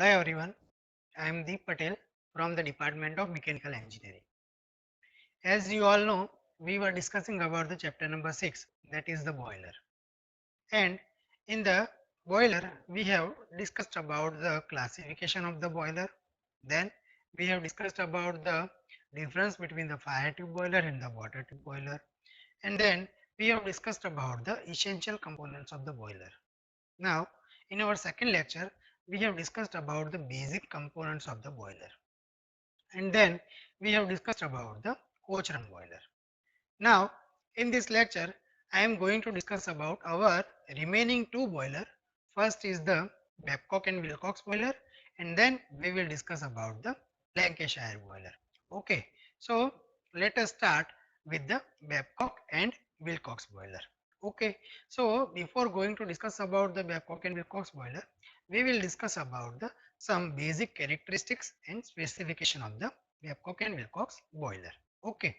Hello everyone, I am Deep Patel from the Department of Mechanical Engineering. As you all know, we were discussing about the chapter number 6, that is the boiler. And in the boiler, we have discussed about the classification of the boiler. Then we have discussed about the difference between the fire tube boiler and the water tube boiler. And then we have discussed about the essential components of the boiler. Now, in our second lecture, we have discussed about the basic components of the boiler. And then we have discussed about the coach run boiler. Now, in this lecture, I am going to discuss about our remaining two boiler. First is the Babcock and Wilcox boiler, and then we will discuss about the Lancashire boiler. Okay, so let us start with the Babcock and Wilcox boiler. Okay, so before going to discuss about the Babcock and Wilcox boiler, we will discuss about the some basic characteristics and specification of the Babcock and Wilcox boiler. Okay.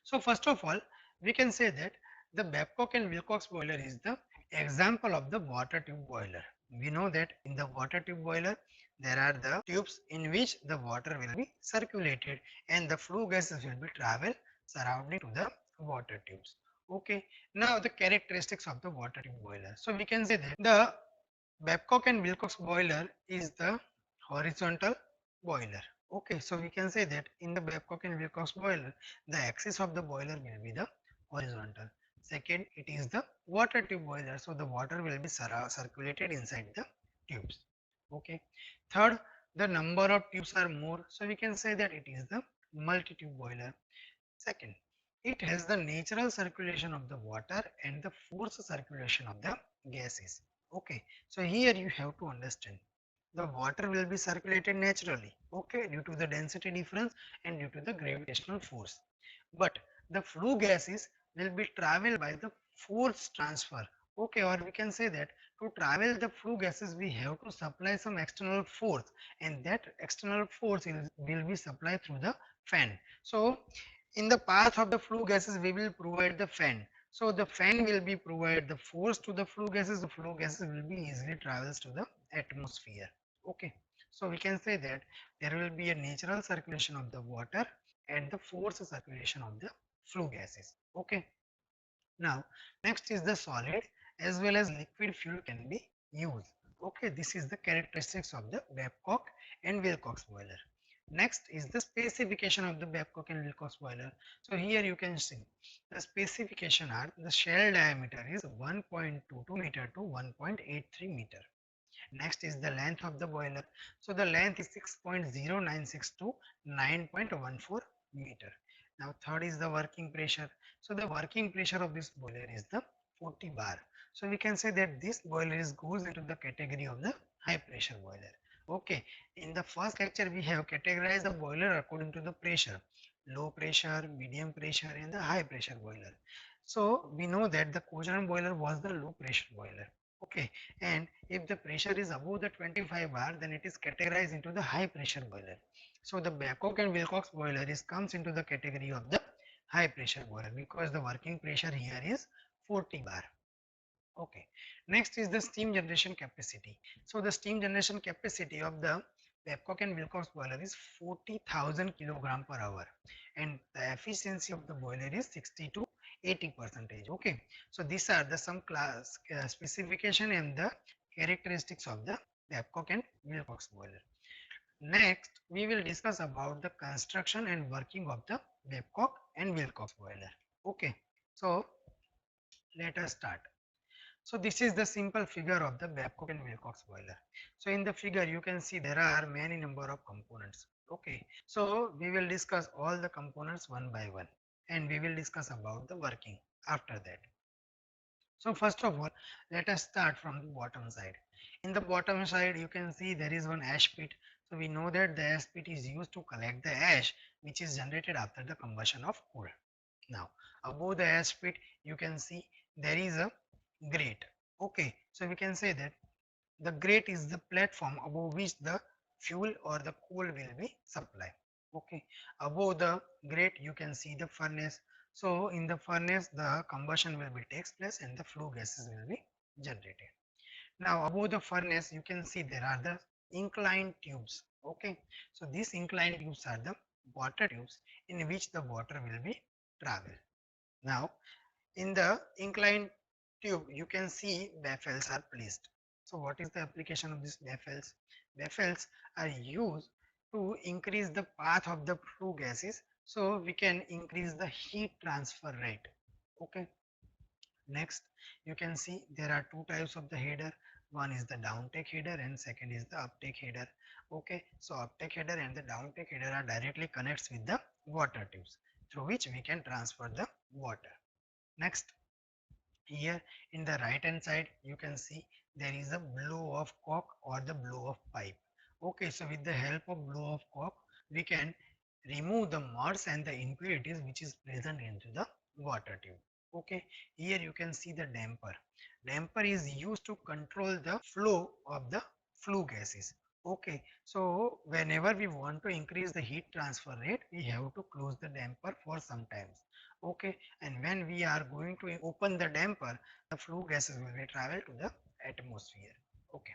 So first of all, we can say that the Babcock and Wilcox boiler is the example of the water tube boiler. We know that in the water tube boiler, there are the tubes in which the water will be circulated and the flue gases will be travel surrounding to the water tubes. Okay. Now the characteristics of the water tube boiler. So we can say that the Babcock and Wilcox boiler is the horizontal boiler. Okay, so we can say that in the Babcock and Wilcox boiler, the axis of the boiler will be the horizontal. Second, it is the water tube boiler, so the water will be circulated inside the tubes. Okay. Third, the number of tubes are more, so we can say that it is the multi-tube boiler. Second, it has the natural circulation of the water and the forced circulation of the gases. Okay, so here you have to understand the water will be circulated naturally, okay, due to the density difference and due to the gravitational force. But the flue gases will be traveled by the force transfer. Okay, or we can say that to travel the flue gases we have to supply some external force, and that external force will be supplied through the fan. So in the path of the flue gases we will provide the fan. So the fan will be provide the force to the flue gases. The flue gases will be easily travels to the atmosphere. Okay, so we can say that there will be a natural circulation of the water and the forced circulation of the flue gases. Okay, now next is the solid as well as liquid fuel can be used. Okay, this is the characteristics of the Babcock and Wilcox boiler. Next is the specification of the Babcock and Wilcox boiler. So here you can see the specification are the shell diameter is 1.22 meter to 1.83 meter. Next is the length of the boiler. So the length is 6.096 to 9.14 meter. Now third is the working pressure. So the working pressure of this boiler is the 40 bar. So we can say that this boiler is goes into the category of the high pressure boiler. Okay, in the first lecture we have categorized the boiler according to the pressure, low pressure, medium pressure and the high pressure boiler. So we know that the Cogeran boiler was the low pressure boiler. Okay, and if the pressure is above the 25 bar, then it is categorized into the high pressure boiler. So the Babcock and Wilcox boiler is comes into the category of the high pressure boiler because the working pressure here is 40 bar. Okay, next is the steam generation capacity. So the steam generation capacity of the Babcock and Wilcox boiler is 40,000 kilogram per hour, and the efficiency of the boiler is 60 to 80 percentage. Okay, so these are the some class specification and the characteristics of the Babcock and Wilcox boiler. Next, we will discuss about the construction and working of the Babcock and Wilcox boiler. Okay, so let us start. So this is the simple figure of the Babcock and Wilcox boiler. So in the figure you can see there are many number of components. Okay, so we will discuss all the components one by one and we will discuss about the working after that. So first of all, let us start from the bottom side. In the bottom side you can see there is one ash pit. So we know that the ash pit is used to collect the ash which is generated after the combustion of coal. Now above the ash pit you can see there is a grate. Okay, so we can say that the grate is the platform above which the fuel or the coal will be supplied. Okay, above the grate you can see the furnace. So in the furnace the combustion will be takes place and the flue gases will be generated. Now above the furnace you can see there are the inclined tubes. Okay, so these inclined tubes are the water tubes in which the water will be travel. Now in the inclined tube you can see baffles are placed. So what is the application of these baffles? Baffles are used to increase the path of the flue gases, so we can increase the heat transfer rate. Okay, next you can see there are two types of the header. One is the downtake header and second is the uptake header. Okay, so uptake header and the downtake header are directly connects with the water tubes through which we can transfer the water. Next, here in the right hand side you can see there is a blow of cork or the blow of pipe. Okay, so with the help of blow of cork we can remove the muds and the impurities which is present into the water tube. Okay, here you can see the damper. Damper is used to control the flow of the flue gases. Okay, so whenever we want to increase the heat transfer rate we have to close the damper for some times. Okay, and when we are going to open the damper the flue gases will be travel to the atmosphere. Okay,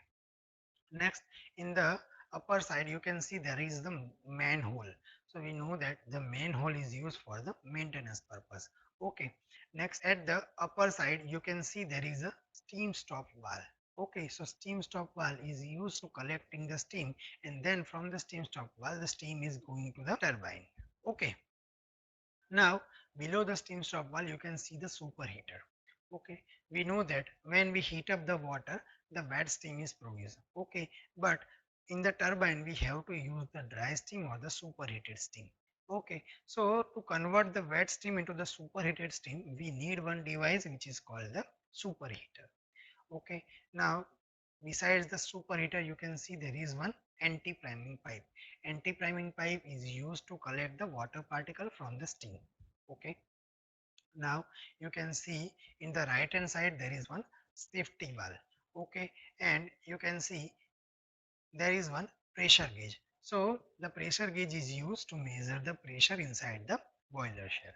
next in the upper side you can see there is the manhole. So we know that the manhole is used for the maintenance purpose. Okay, next at the upper side you can see there is a steam stop valve. Okay, so steam stop valve is used to collecting the steam and then from the steam stop valve the steam is going to the turbine. Okay, now below the steam stop valve you can see the superheater. Okay, we know that when we heat up the water the wet steam is produced. Okay, but in the turbine we have to use the dry steam or the superheated steam. Okay, so to convert the wet steam into the superheated steam we need one device which is called the superheater. Okay, now besides the superheater you can see there is one anti-priming pipe. Anti-priming pipe is used to collect the water particle from the steam. Okay, now you can see in the right hand side there is one safety valve. Okay, and you can see there is one pressure gauge. So the pressure gauge is used to measure the pressure inside the boiler shell.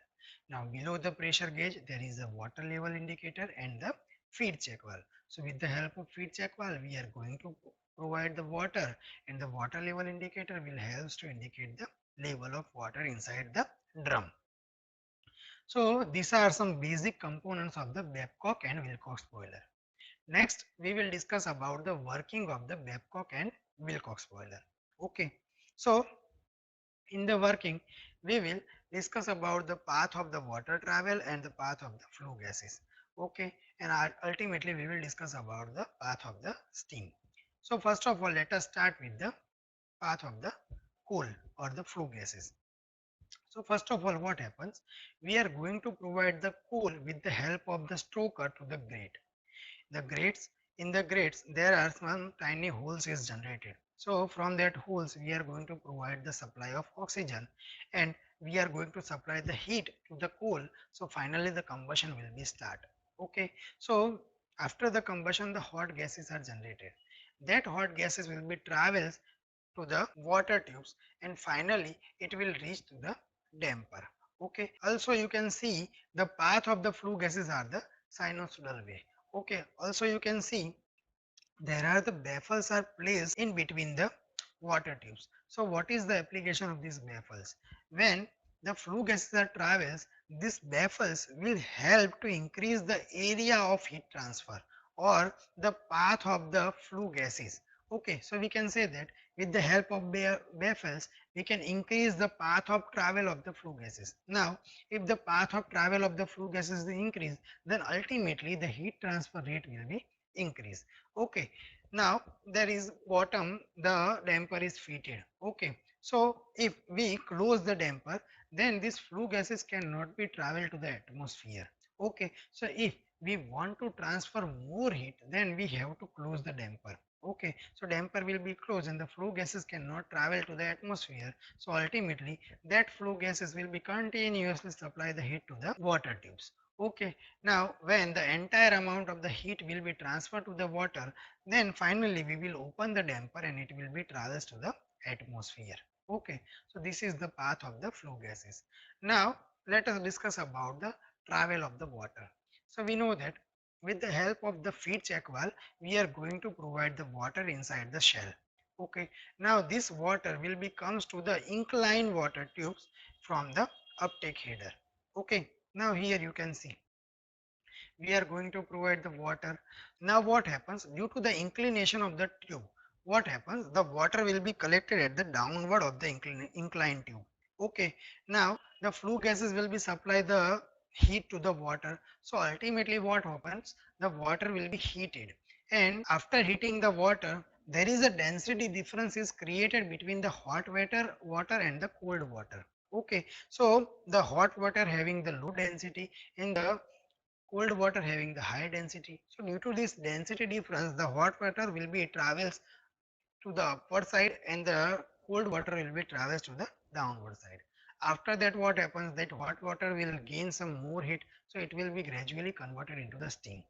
Now below the pressure gauge there is a water level indicator and the feed check valve. So with the help of feed check valve we are going to provide the water and the water level indicator will help to indicate the level of water inside the drum. So these are some basic components of the Babcock and Wilcox boiler. Next, we will discuss about the working of the Babcock and Wilcox boiler. Okay, so in the working, we will discuss about the path of the water travel and the path of the flue gases. Okay, and ultimately we will discuss about the path of the steam. So first of all, let us start with the path of the coal or the flue gases. So first of all, what happens? We are going to provide the coal with the help of the stoker to the grate. The grates, in the grates there are some tiny holes is generated. So from that holes we are going to provide the supply of oxygen and we are going to supply the heat to the coal. So finally the combustion will be start. Okay, so after the combustion the hot gases are generated. That hot gases will be travels to the water tubes and finally it will reach to the damper. Okay, also you can see the path of the flue gases are the sinusoidal way. Okay, also you can see there are the baffles are placed in between the water tubes. So what is the application of these baffles? When the flue gases are travels, these baffles will help to increase the area of heat transfer or the path of the flue gases. Okay, so we can say that with the help of baffles, we can increase the path of travel of the flue gases. Now, if the path of travel of the flue gases is increased, then ultimately the heat transfer rate will be increased. Okay, now there is bottom the damper is fitted. Okay, so if we close the damper then these flue gases cannot be travel to the atmosphere. Okay, so if we want to transfer more heat then we have to close the damper. Okay, so damper will be closed and the flue gases cannot travel to the atmosphere, so ultimately that flue gases will be continuously supply the heat to the water tubes. Okay, now when the entire amount of the heat will be transferred to the water then finally we will open the damper and it will be travels to the atmosphere. Okay, so this is the path of the flue gases. Now let us discuss about the travel of the water. So we know that with the help of the feed check valve we are going to provide the water inside the shell. Okay, now this water will be comes to the inclined water tubes from the uptake header. Okay, now here you can see we are going to provide the water. Now what happens due to the inclination of the tube, what happens, the water will be collected at the downward of the inclined tube. Okay, now the flue gases will be supply the heat to the water, so ultimately what happens, the water will be heated, and after heating the water there is a density difference is created between the hot water and the cold water. Okay, so the hot water having the low density and the cold water having the high density. So due to this density difference, the hot water will be travels to the upward side and the cold water will be travels to the downward side. After that what happens, that hot water will gain some more heat, so it will be gradually converted into the steam.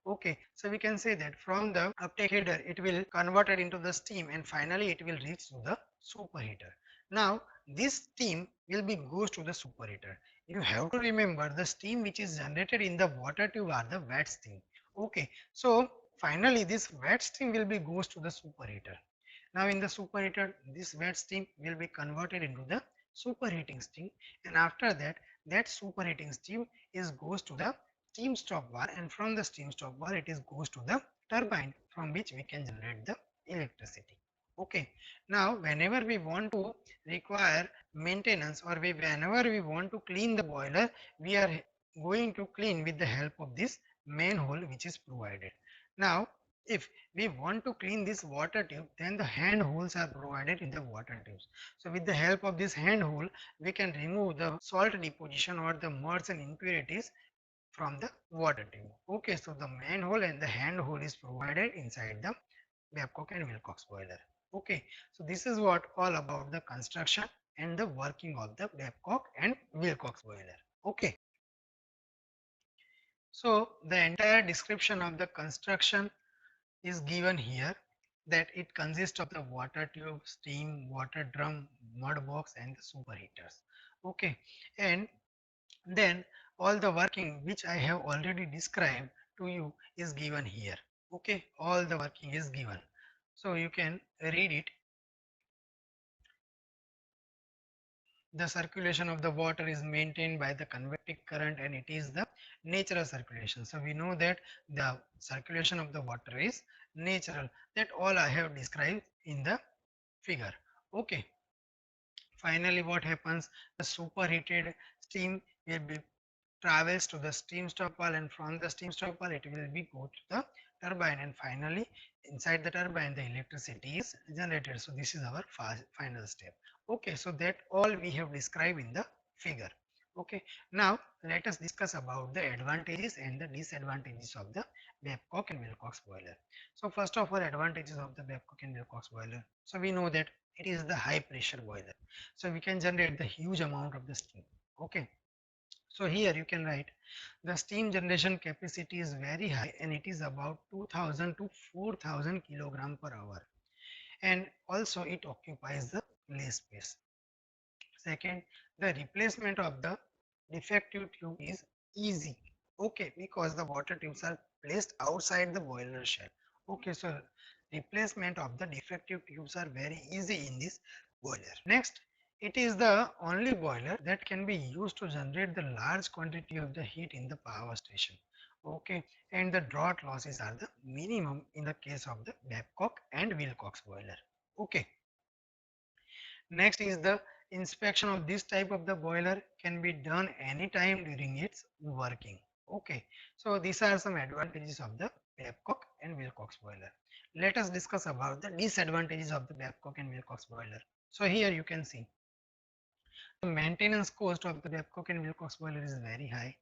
Okay, so we can say that from the uptake header it will converted into the steam and finally it will reach to the superheater. Now this steam will be goes to the superheater. You have to remember the steam which is generated in the water tube are the wet steam. Okay, so finally this wet steam will be goes to the superheater. Now in the superheater, this wet steam will be converted into the superheating steam, and after that, that superheating steam is goes to the steam stop bar, and from the steam stop bar it is goes to the turbine from which we can generate the electricity. Okay. Now whenever we want to require maintenance or whenever we want to clean the boiler, we are going to clean with the help of this manhole which is provided. Now if we want to clean this water tube, then the hand holes are provided in the water tubes. So with the help of this hand hole, we can remove the salt deposition or the mud and impurities from the water tube. Okay, so the manhole and the hand hole is provided inside the Babcock and Wilcox boiler. Okay, so this is what all about the construction and the working of the Babcock and Wilcox boiler. Okay, so the entire description of the construction is given here, that it consists of the water tube, steam, water drum, mud box and the superheaters. Okay, and then all the working which I have already described to you is given here. Okay, all the working is given. So you can read it. The circulation of the water is maintained by the convective current and it is the natural circulation. So we know that the circulation of the water is natural. That all I have described in the figure. Okay, finally what happens, the superheated steam will be travels to the steam stopper, and from the steam stopper it will be go to the turbine, and finally inside the turbine the electricity is generated. So this is our final step. Okay, so that all we have described in the figure. Okay, now let us discuss about the advantages and the disadvantages of the Babcock and Wilcox boiler. So first of all, advantages of the Babcock and Wilcox boiler. So we know that it is the high pressure boiler, so we can generate the huge amount of the steam. Okay, so here you can write the steam generation capacity is very high and it is about 2000 to 4000 kilogram per hour, and also it occupies the less space. Second, the replacement of the defective tube is easy. Okay, because the water tubes are placed outside the boiler shell. Okay, so replacement of the defective tubes are very easy in this boiler. Next, it is the only boiler that can be used to generate the large quantity of the heat in the power station. Okay, and the draught losses are the minimum in the case of the Babcock and Wilcox boiler. Okay. Next is the inspection of this type of the boiler can be done anytime during its working. Okay, so these are some advantages of the Babcock and Wilcox boiler. Let us discuss about the disadvantages of the Babcock and Wilcox boiler. So here you can see the maintenance cost of the Babcock and Wilcox boiler is very high.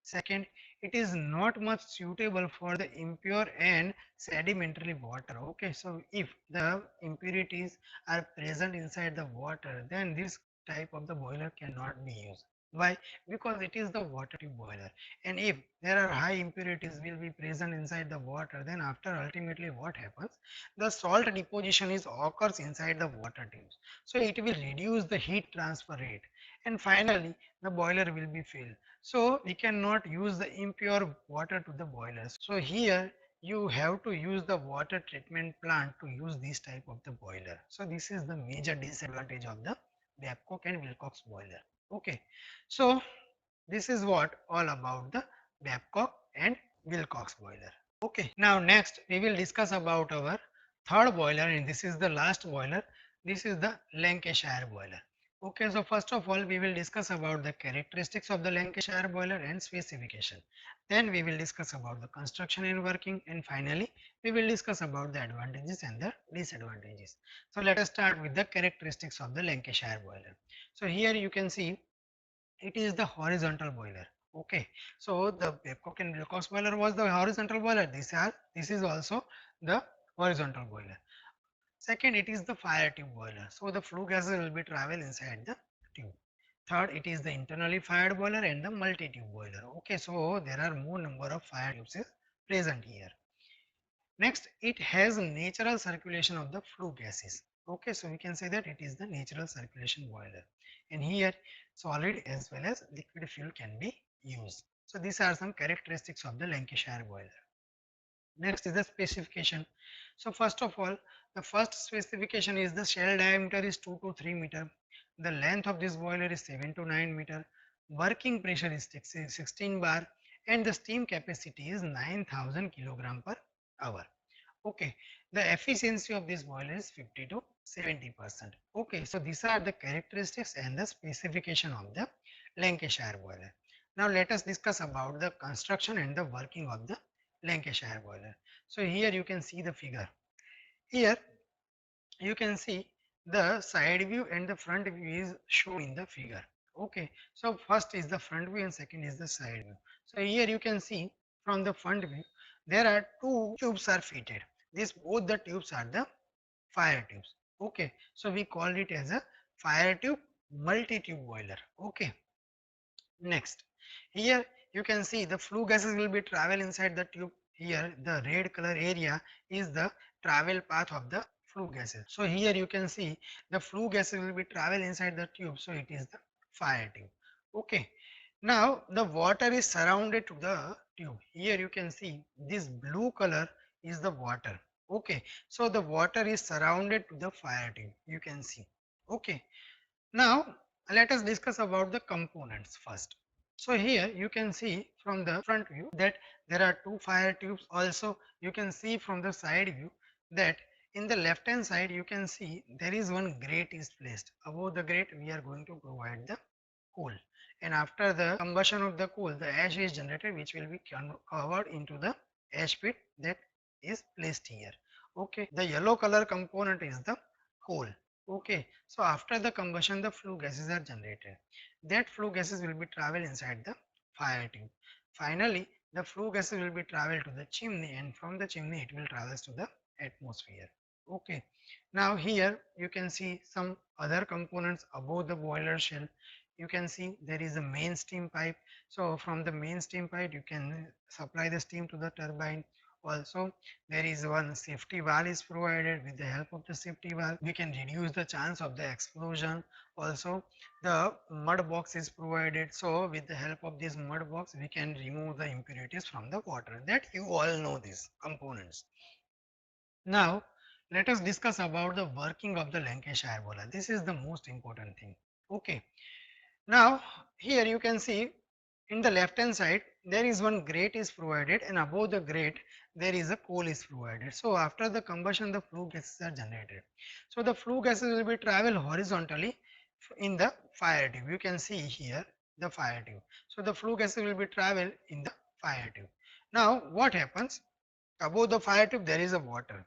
Second, it is not much suitable for the impure and sedimentary water. Okay, so if the impurities are present inside the water, then this type of the boiler cannot be used. Why? Because it is the water tube boiler, and if there are high impurities will be present inside the water, then after ultimately what happens, the salt deposition is occurs inside the water tubes, so it will reduce the heat transfer rate, and finally the boiler will be filled, so we cannot use the impure water to the boilers. So here you have to use the water treatment plant to use this type of the boiler. So this is the major disadvantage of the Babcock and Wilcox boiler. Okay, so this is what all about the Babcock and Wilcox boiler. Okay, now next we will discuss about our third boiler, and this is the last boiler. This is the Lancashire boiler. Okay, so first of all we will discuss about the characteristics of the Lancashire boiler and specification. Then we will discuss about the construction and working, and finally we will discuss about the advantages and the disadvantages. So let us start with the characteristics of the Lancashire boiler. So here you can see it is the horizontal boiler. Okay, so the Babcock and Wilcox boiler was the horizontal boiler. This is also the horizontal boiler. Second, it is the fire tube boiler. So the flue gases will be travel inside the tube. Third, it is the internally fired boiler and the multi-tube boiler. Okay, so there are more number of fire tubes is present here. Next, it has natural circulation of the flue gases. Okay, so we can say that it is the natural circulation boiler. And here, solid as well as liquid fuel can be used. So these are some characteristics of the Lancashire boiler. Next is the specification. So first of all, the first specification is the shell diameter is 2 to 3 meter. The length of this boiler is 7 to 9 meter. Working pressure is 16 bar, and the steam capacity is 9,000 kilogram per hour. Okay, the efficiency of this boiler is 50 to 70%. Okay, so these are the characteristics and the specification of the Lancashire boiler. Now let us discuss about the construction and the working of the Lancashire boiler. So here you can see the figure. Here you can see the side view and the front view is shown in the figure. Okay, so first is the front view and second is the side view. So here you can see from the front view there are two tubes are fitted. This both the tubes are the fire tubes. Okay, so we call it as a fire tube multi-tube boiler. Okay, next, here you can see the flue gases will be travel inside the tube. Here the red color area is the travel path of the flue gases. So here you can see the flue gases will be travel inside the tube. So it is the fire tube. Okay. Now the water is surrounded to the tube. Here you can see this blue color is the water. Okay. So the water is surrounded to the fire tube. You can see. Okay. Now let us discuss about the components first. So here you can see from the front view that there are two fire tubes. Also you can see from the side view that in the left hand side you can see there is one grate is placed. Above the grate we are going to provide the coal, and after the combustion of the coal the ash is generated which will be covered into the ash pit that is placed here. Okay, the yellow color component is the coal. Okay, so after the combustion the flue gases are generated. That flue gases will be travel inside the fire tube. Finally the flue gases will be travel to the chimney, and from the chimney it will travel to the atmosphere. Okay, now here you can see some other components above the boiler shell. You can see there is a main steam pipe. So from the main steam pipe you can supply the steam to the turbine. Also there is one safety valve is provided. With the help of the safety valve we can reduce the chance of the explosion. Also the mud box is provided, so with the help of this mud box we can remove the impurities from the water. That you all know these components. Now let us discuss about the working of the Lancashire boiler. This is the most important thing. Okay, now here you can see in the left hand side there is one grate is provided, and above the grate there is a coal is provided. So after the combustion the flue gases are generated. So the flue gases will be travel horizontally in the fire tube. You can see here the fire tube. So the flue gases will be travel in the fire tube. Now what happens? Above the fire tube there is a water.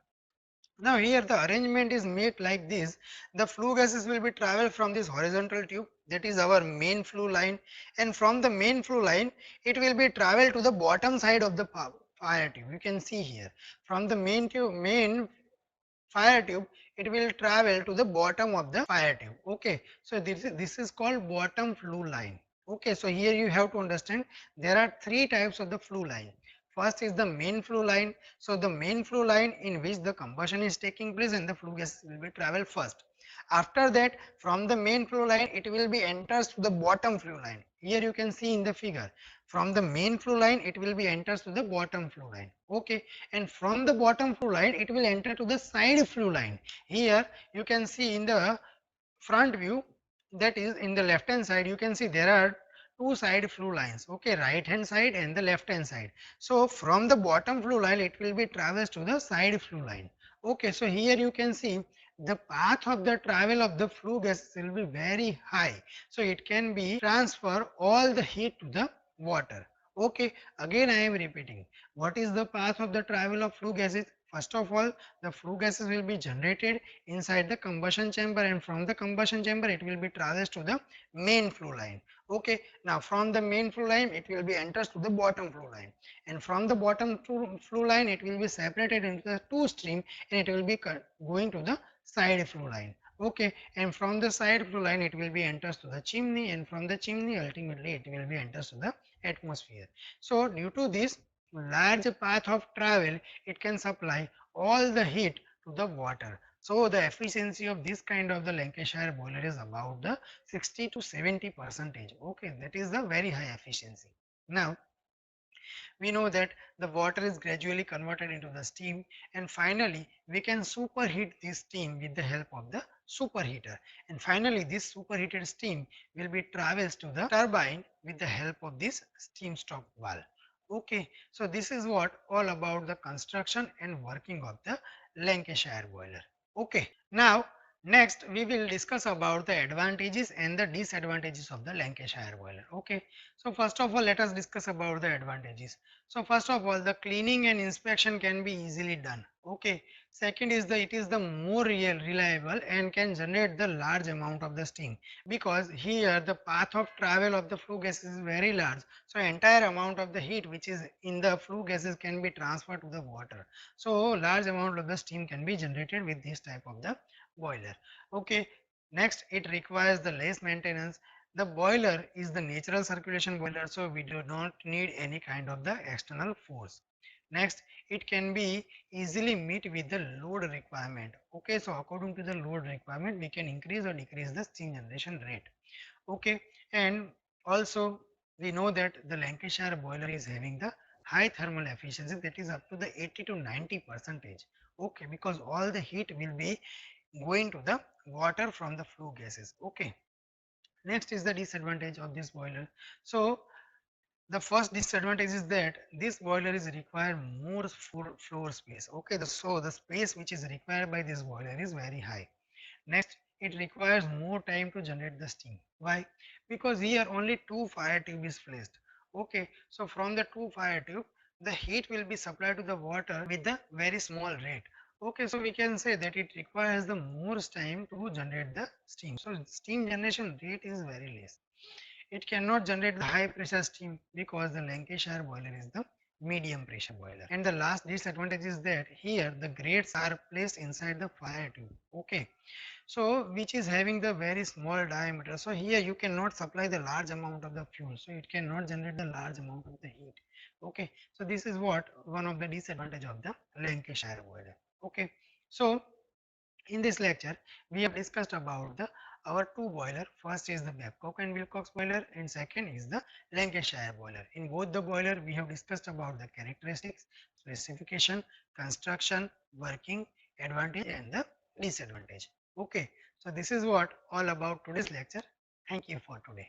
Now here the arrangement is made like this. The flue gases will be travel from this horizontal tube, that is our main flue line, and from the main flue line it will be travel to the bottom side of the fire tube. You can see here from the main fire tube it will travel to the bottom of the fire tube. Okay, so this is called bottom flue line. Okay, so here you have to understand there are three types of the flue line. First is the main flue line. So the main flue line in which the combustion is taking place and the flue gas will be travel first. After that, from the main flow line, it will be enters to the bottom flow line. Here you can see in the figure, from the main flow line, it will be enters to the bottom flow line. Okay, and from the bottom flow line, it will enter to the side flow line. Here you can see in the front view, that is in the left hand side, you can see there are two side flow lines. Okay, right hand side and the left hand side. So from the bottom flow line, it will be traversed to the side flow line. Okay, so here you can see the path of the travel of the flue gas will be very high, so it can be transfer all the heat to the water. Okay, again I am repeating, what is the path of the travel of flue gases? First of all, the flue gases will be generated inside the combustion chamber, and from the combustion chamber it will be traversed to the main flow line. Okay, now from the main flow line it will be enters to the bottom flow line, and from the bottom flow line it will be separated into the two stream, and it will be going to the side flow line. Okay, and from the side flow line it will be enters to the chimney, and from the chimney ultimately it will be enters to the atmosphere. So due to this large path of travel, it can supply all the heat to the water. So the efficiency of this kind of the Lancashire boiler is about the 60 to 70%. Okay, that is the very high efficiency. Now we know that the water is gradually converted into the steam, and finally we can superheat this steam with the help of the superheater, and finally this superheated steam will be traversed to the turbine with the help of this steam stop valve. Okay, so this is what all about the construction and working of the Lancashire boiler. Okay, now next we will discuss about the advantages and the disadvantages of the Lancashire boiler. Okay, so first of all let us discuss about the advantages. So first of all, the cleaning and inspection can be easily done. Okay, second is it is the more reliable and can generate the large amount of the steam, because here the path of travel of the flue gas is very large, so entire amount of the heat which is in the flue gases can be transferred to the water. So large amount of the steam can be generated with this type of the boiler. Okay, next it requires the less maintenance. The boiler is the natural circulation boiler, so we do not need any kind of the external force. Next, it can be easily meet with the load requirement. Okay, so according to the load requirement, we can increase or decrease the steam generation rate. Okay, and also we know that the Lancashire boiler is having the high thermal efficiency, that is up to the 80 to 90%. Okay, because all the heat will be going to the water from the flue gases. Okay, next is the disadvantage of this boiler. So the first disadvantage is that this boiler is require more floor space. Okay, so the space which is required by this boiler is very high. Next, it requires more time to generate the steam. Why? Because here only two fire tube is placed. Okay, so from the two fire tube, the heat will be supplied to the water with the very small rate. Okay, so we can say that it requires the more time to generate the steam. So steam generation rate is very less. It cannot generate the high pressure steam because the Lancashire boiler is the medium pressure boiler. And the last disadvantage is that here the grates are placed inside the fire tube. Okay, so which is having the very small diameter, so here you cannot supply the large amount of the fuel, so it cannot generate the large amount of the heat. Okay, so this is what one of the disadvantage of the Lancashire boiler. Okay, so in this lecture we have discussed about the our two boiler. First is the Babcock and Wilcox boiler, and second is the Lancashire boiler. In both the boiler we have discussed about the characteristics, specification, construction, working, advantage and the disadvantage. Okay, so this is what all about today's lecture. Thank you for today.